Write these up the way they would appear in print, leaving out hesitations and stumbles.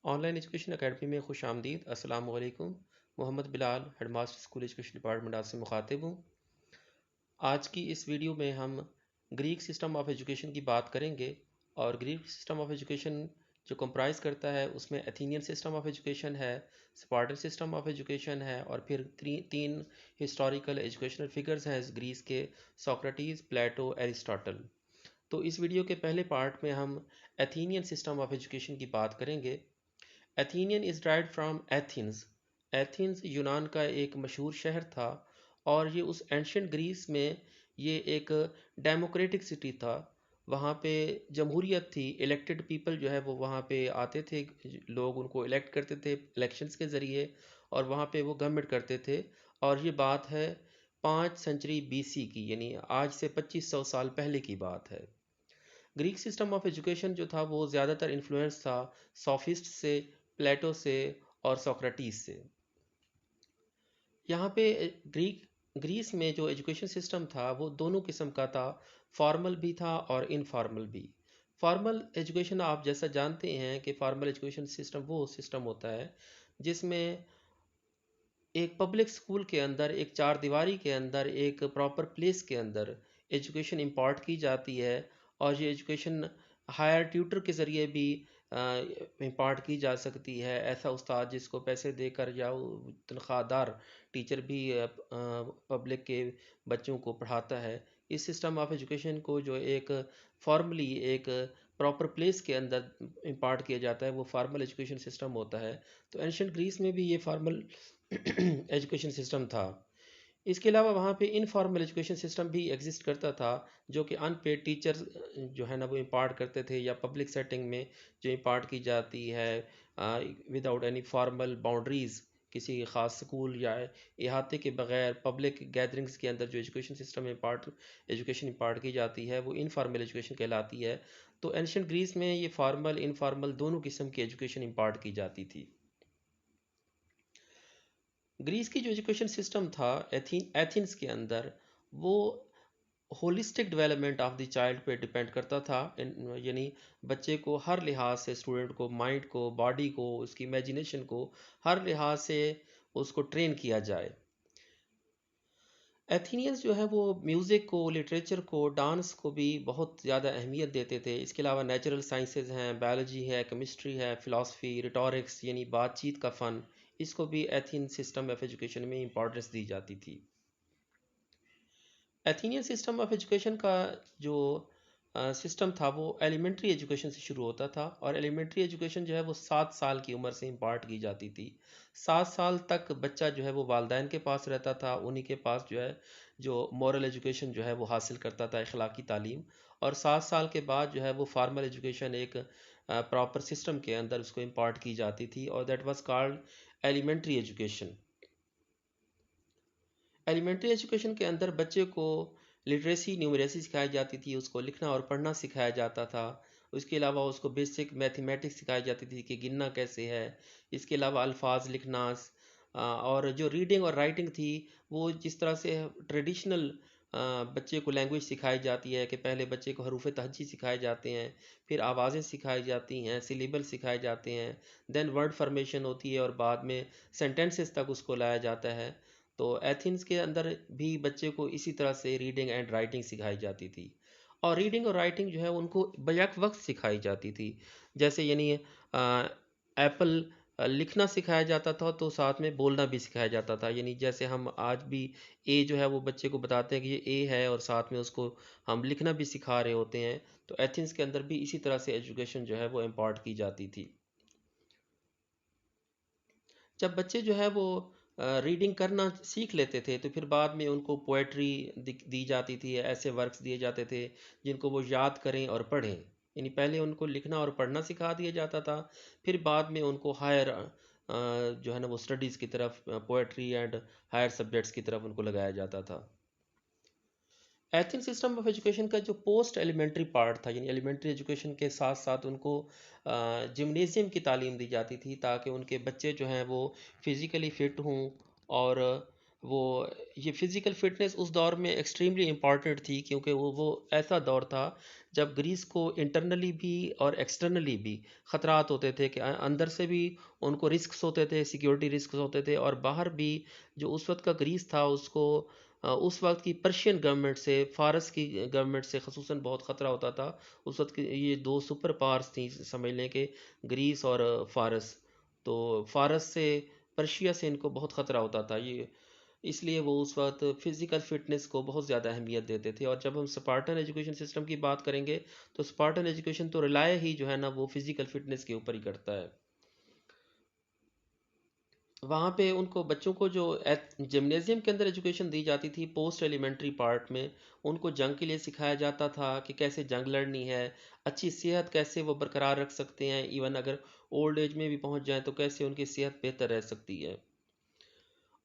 Online education academy में खुश आमदीद। अस्सलाम वालेकुम। Mohammad Bilal headmaster school education department से मुखातिब हूँ। आज की इस वीडियो में हम ग्रीक सिस्टम ऑफ एजुकेशन की बात करेंगे और ग्रीक सिस्टम ऑफ एजुकेशन जो कंप्राइज करता है उसमें एथेनियन सिस्टम ऑफ एजुकेशन है, स्पार्टन सिस्टम ऑफ एजुकेशन है और फिर तीन हिस्टोरिकल एजुकेशनल फिगर्स हैं ग्रीस के, सोक्रेटिस, प्लेटो, एरिस्टोटल। तो इस वीडियो के पहले पार्ट में हम एथेनियन सिस्टम ऑफ एजुकेशन की बात करेंगे। Athenian is derived from Athens. Athens यूनान का एक मशहूर शहर था और ये उस एंशंट ग्रीस में ये एक डेमोक्रेटिक सिटी था। वहाँ पे जमहूरियत थी, इलेक्टेड पीपल जो है वो वहाँ पे आते थे, लोग उनको इलेक्ट करते थे इलेक्शंस के ज़रिए और वहाँ पे वो गवर्नमेंट करते थे। और ये बात है 5 सेंचुरी बीसी की, यानी आज से 2500 साल पहले की बात है। ग्रीक सिस्टम ऑफ एजुकेशन जो था वो ज़्यादातर इन्फ्लुएंस था सोफिस्ट से, प्लेटो से और सोक्रेटिस से। यहाँ पे ग्रीस में जो एजुकेशन सिस्टम था वो दोनों किस्म का था, फॉर्मल भी था और इनफॉर्मल भी। फॉर्मल एजुकेशन आप जैसा जानते हैं कि फॉर्मल एजुकेशन सिस्टम वो सिस्टम होता है जिसमें एक पब्लिक स्कूल के अंदर, एक चार दीवारी के अंदर, एक प्रॉपर प्लेस के अंदर एजुकेशन इम्पार्ट की जाती है और ये एजुकेशन हायर ट्यूटर के ज़रिए भी इम्पार्ट की जा सकती है। ऐसा उस्ताद जिसको पैसे देकर या तनख्वाहदार टीचर भी पब्लिक के बच्चों को पढ़ाता है। इस सिस्टम ऑफ एजुकेशन को जो एक फॉर्मली एक प्रॉपर प्लेस के अंदर इम्पार्ट किया जाता है वो फार्मल एजुकेशन सिस्टम होता है। तो एंशंट ग्रीस में भी ये फार्मल एजुकेशन सिस्टम था। इसके अलावा वहाँ पे इनफॉर्मल एजुकेशन सिस्टम भी एग्जिस्ट करता था जो कि अनपेड टीचर्स जो है ना वो इम्पार्ट करते थे या पब्लिक सेटिंग में जो इम्पार्ट की जाती है विदाउट एनी फॉर्मल बाउंड्रीज़, किसी ख़ास स्कूल या इहाते के बगैर पब्लिक गैदरिंग्स के अंदर जो एजुकेशन सिस्टम एजुकेशन इम्पार्ट की जाती है वो इनफॉर्मल एजुकेशन कहलाती है। तो एंशंट ग्रीस में ये फॉर्मल इनफॉर्मल दोनों किस्म की एजुकेशन इम्पार्ट की जाती थी। ग्रीस की जो एजुकेशन सिस्टम था एथेंस के अंदर, वो holistic development of the child पे डिपेंड करता था। यानी बच्चे को हर लिहाज से, स्टूडेंट को, माइंड को, बॉडी को, उसकी इमेजिनेशन को हर लिहाज से उसको ट्रेन किया जाए। एथेनियंस जो है वो म्यूज़िक को, लिटरेचर को, डांस को भी बहुत ज़्यादा अहमियत देते थे। इसके अलावा नेचुरल साइंसेज हैं, बायोलॉजी है, केमिस्ट्री है, फ़िलासफ़ी, रिटोरिक्स यानी बातचीत का फ़न, इसको भी एथेन सिस्टम ऑफ एजुकेशन में इम्पोर्टेंस दी जाती थी। एथेनियन सिस्टम ऑफ एजुकेशन का जो सिस्टम था वो एलिमेंट्री एजुकेशन से शुरू होता था और एलिमेंट्री एजुकेशन जो है वो 7 साल की उम्र से इम्पार्ट की जाती थी। 7 साल तक बच्चा जो है वो वालदैन के पास रहता था, उन्हीं के पास जो है जो मॉरल एजुकेशन जो है वो हासिल करता था, अखलाकी तालीम। और 7 साल के बाद जो है वो फार्मल एजुकेशन एक प्रॉपर सिस्टम के अंदर उसको इम्पार्ट की जाती थी और that was called elementary education. Elementary education के अंदर बच्चे को लिटरेसी, न्यूमरेसी सिखाई जाती थी, उसको लिखना और पढ़ना सिखाया जाता था। उसके अलावा उसको बेसिक मैथमेटिक्स सिखाई जाती थी कि गिनना कैसे है। इसके अलावा अल्फाज लिखना और जो रीडिंग और राइटिंग थी वो जिस तरह से ट्रेडिशनल बच्चे को लैंग्वेज सिखाई जाती है कि पहले बच्चे को हरूफ तहज्जी सिखाए जाते हैं, फिर आवाज़ें सिखाई जाती हैं, सिलेबल सिखाए जाते हैं, देन वर्ड फॉर्मेशन होती है और बाद में सेंटेंसेस तक उसको लाया जाता है। तो एथेंस के अंदर भी बच्चे को इसी तरह से रीडिंग एंड राइटिंग सिखाई जाती थी और रीडिंग और राइटिंग जो है उनको बैक वक्त सिखाई जाती थी। जैसे यानी एप्पल लिखना सिखाया जाता था तो साथ में बोलना भी सिखाया जाता था। यानी जैसे हम आज भी ए जो है वो बच्चे को बताते हैं कि ये ए है और साथ में उसको हम लिखना भी सिखा रहे होते हैं। तो एथेंस के अंदर भी इसी तरह से एजुकेशन जो है वो इम्पार्ट की जाती थी। जब बच्चे जो है वो रीडिंग करना सीख लेते थे तो फिर बाद में उनको पोएट्री दी जाती थी, ऐसे वर्क्स दिए जाते थे जिनको वो याद करें और पढ़ें। यानी पहले उनको लिखना और पढ़ना सिखा दिया जाता था, फिर बाद में उनको हायर जो है ना वो स्टडीज़ की तरफ, पोएट्री एंड हायर सब्जेक्ट्स की तरफ उनको लगाया जाता था। एथिन सिस्टम ऑफ एजुकेशन का जो पोस्ट एलिमेंट्री पार्ट था, यानी एलिमेंट्री एजुकेशन के साथ साथ उनको जिम्नेज़ियम की तालीम दी जाती थी ताकि उनके बच्चे जो हैं वो फिज़िकली फ़िट हों। और वो ये फ़िज़िकल फ़िटनेस उस दौर में एक्सट्रीमली इम्पॉर्टेंट थी क्योंकि वो ऐसा दौर था जब ग्रीस को इंटरनली भी और एक्सटर्नली भी ख़तरात होते थे कि अंदर से भी उनको रिस्क्स होते थे, सिक्योरिटी रिस्क्स होते थे, और बाहर भी जो उस वक्त का ग्रीस था उसको उस वक्त की पर्शियन गवर्नमेंट से, फ़ारस की गवर्नमेंट से ख़ुसूसन बहुत ख़तरा होता था। उस वक्त की ये दो सुपर पावर्स थी, समझ लें कि ग्रीस और फ़ारस। तो फ़ारस से, पर्शिया से इनको बहुत ख़तरा होता था। ये इसलिए वो उस वक्त फ़िज़िकल फ़िटनेस को बहुत ज़्यादा अहमियत देते थे। और जब हम स्पार्टन एजुकेशन सिस्टम की बात करेंगे तो स्पार्टन एजुकेशन तो रिलाय ही जो है ना वो फ़िज़िकल फ़िटनेस के ऊपर ही करता है। वहाँ पे उनको बच्चों को जो जिम्नेज़ियम के अंदर एजुकेशन दी जाती थी, पोस्ट एलिमेंट्री पार्ट में उनको जंग के लिए सिखाया जाता था कि कैसे जंग लड़नी है, अच्छी सेहत कैसे वो बरकरार रख सकते हैं, इवन अगर ओल्ड एज में भी पहुँच जाएँ तो कैसे उनकी सेहत बेहतर रह सकती है।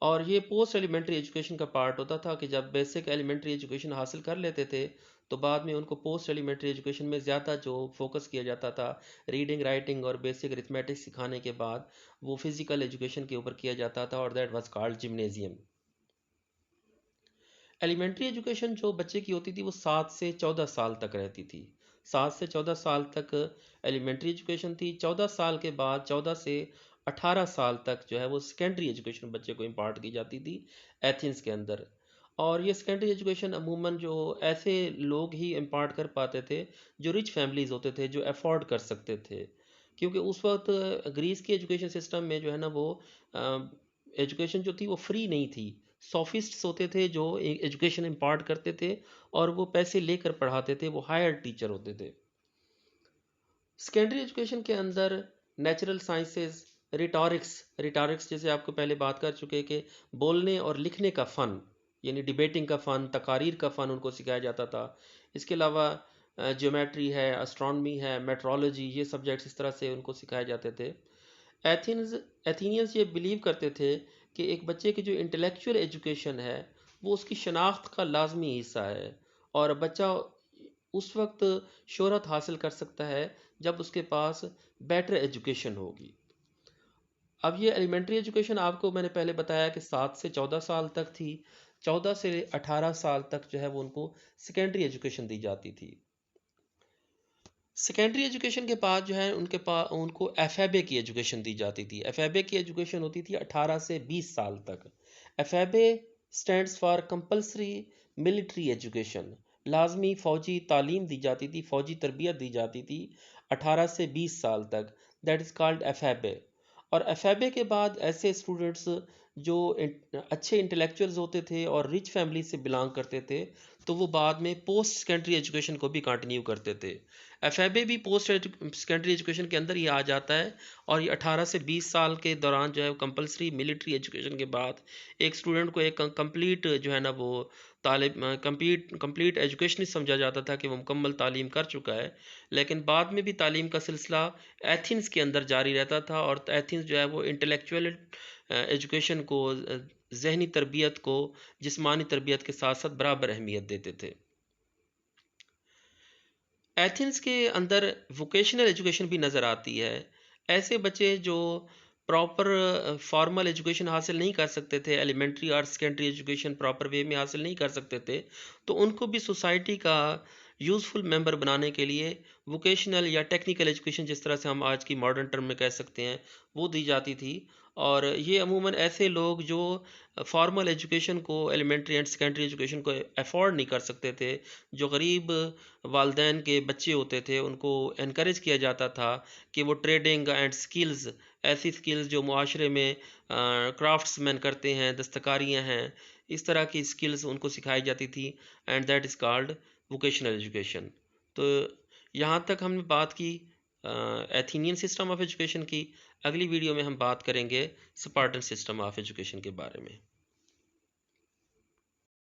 और ये पोस्ट एलिमेंट्री एजुकेशन का पार्ट होता था कि जब बेसिक एलिमेंट्री एजुकेशन हासिल कर लेते थे तो बाद में उनको पोस्ट एलिमेंट्री एजुकेशन में ज़्यादा जो फोकस किया जाता था, रीडिंग राइटिंग और बेसिक अरिथमेटिक सिखाने के बाद वो फिज़िकल एजुकेशन के ऊपर किया जाता था, और that was called gymnasium. Elementary education जो बच्चे की होती थी वो 7 से 14 साल तक रहती थी। 7 से 14 साल तक एलिमेंट्री एजुकेशन थी। 14 साल के बाद 14 से 18 साल तक जो है वो सेकेंडरी एजुकेशन बच्चे को इम्पार्ट की जाती थी एथेंस के अंदर। और ये सेकेंडरी एजुकेशन अमूमन जो ऐसे लोग ही इम्पार्ट कर पाते थे जो रिच फैमिलीज होते थे, जो अफोर्ड कर सकते थे। क्योंकि उस वक्त ग्रीस की एजुकेशन सिस्टम में जो है ना वो एजुकेशन जो थी वो फ्री नहीं थी। सॉफिस्ट्स होते थे जो एजुकेशन इम्पार्ट करते थे और वो पैसे लेकर पढ़ाते थे, वो हायर टीचर होते थे। सेकेंडरी एजुकेशन के अंदर नेचुरल साइंसेस, रिटॉरिक्स, जैसे आपको पहले बात कर चुके कि बोलने और लिखने का फ़न, यानी डिबेटिंग का फ़न, तकारीर का फ़न उनको सिखाया जाता था। इसके अलावा ज्योमेट्री है, एस्ट्रोनॉमी है, मेट्रोलॉजी, ये सब्जेक्ट्स इस तरह से उनको सिखाए जाते थे। एथेंस एथेनियंस ये बिलीव करते थे कि एक बच्चे की जो इंटेलेक्चुअल एजुकेशन है वो उसकी शनाख्त का लाजमी हिस्सा है, और बच्चा उस वक्त शोहरत हासिल कर सकता है जब उसके पास बेटर एजुकेशन होगी। अब ये एलिमेंट्री एजुकेशन आपको मैंने पहले बताया कि 7 से 14 साल तक थी। 14 से 18 साल तक जो है वो उनको सेकेंडरी एजुकेशन दी जाती थी। सेकेंडरी एजुकेशन के बाद जो है उनके पास उनको एफएबे की एजुकेशन दी जाती थी। एफएबे की एजुकेशन होती थी 18 से 20 साल तक। एफएबे stands for compulsory military education. लाजमी फ़ौजी तालीम दी जाती थी, फ़ौजी तरबियत दी जाती थी 18 से 20 साल तक। दैट इज़ कॉल्ड एफएबे। और एफएबे के बाद ऐसे स्टूडेंट्स जो अच्छे इंटेलेक्चुअल्स होते थे और रिच फैमिली से बिलोंग करते थे तो वो बाद में पोस्ट सेकेंडरी एजुकेशन को भी कंटिन्यू करते थे। एफएबी भी पोस्ट सेकेंडरी एजुकेशन के अंदर ही आ जाता है। और ये 18 से 20 साल के दौरान जो है कंपलसरी मिलिट्री एजुकेशन के बाद एक स्टूडेंट को एक कंप्लीट जो है ना वो तालिब कंप्लीट एजुकेशनिस्ट समझा जाता था कि वो मुकम्मल तालीम कर चुका है। लेकिन बाद में भी तालीम का सिलसिला एथेंस के अंदर जारी रहता था, और एथेंस जो है वो इंटेलेक्चुअल एजुकेशन को, जहनी तरबियत को जिस्मानी तरबियत के साथ साथ बराबर अहमियत देते थे। एथेंस के अंदर वोकेशनल एजुकेशन भी नज़र आती है। ऐसे बच्चे जो प्रॉपर फॉर्मल एजुकेशन हासिल नहीं कर सकते थे, एलिमेंट्री और सेकेंडरी एजुकेशन प्रॉपर वे में हासिल नहीं कर सकते थे, तो उनको भी सोसाइटी का यूज़फुल मेंबर बनाने के लिए वोकेशनल या टेक्निकल एजुकेशन, जिस तरह से हम आज की मॉडर्न टर्म में कह सकते हैं, वो दी जाती थी। और ये अमूमन ऐसे लोग जो फॉर्मल एजुकेशन को, एलिमेंट्री एंड सेकेंडरी एजुकेशन को अफोर्ड नहीं कर सकते थे, जो गरीब वालदैन के बच्चे होते थे, उनको इनक्रेज किया जाता था कि वो ट्रेडिंग एंड स्किल्स, ऐसी स्किल्स जो मुआशरे में क्राफ्ट्समैन करते हैं, दस्तकारियाँ हैं, इस तरह की स्किल्स उनको सिखाई जाती थी, and that is called vocational education. तो यहाँ तक हमने बात की एथेनियन सिस्टम ऑफ एजुकेशन की। अगली वीडियो में हम बात करेंगे स्पार्टन सिस्टम ऑफ एजुकेशन के बारे में।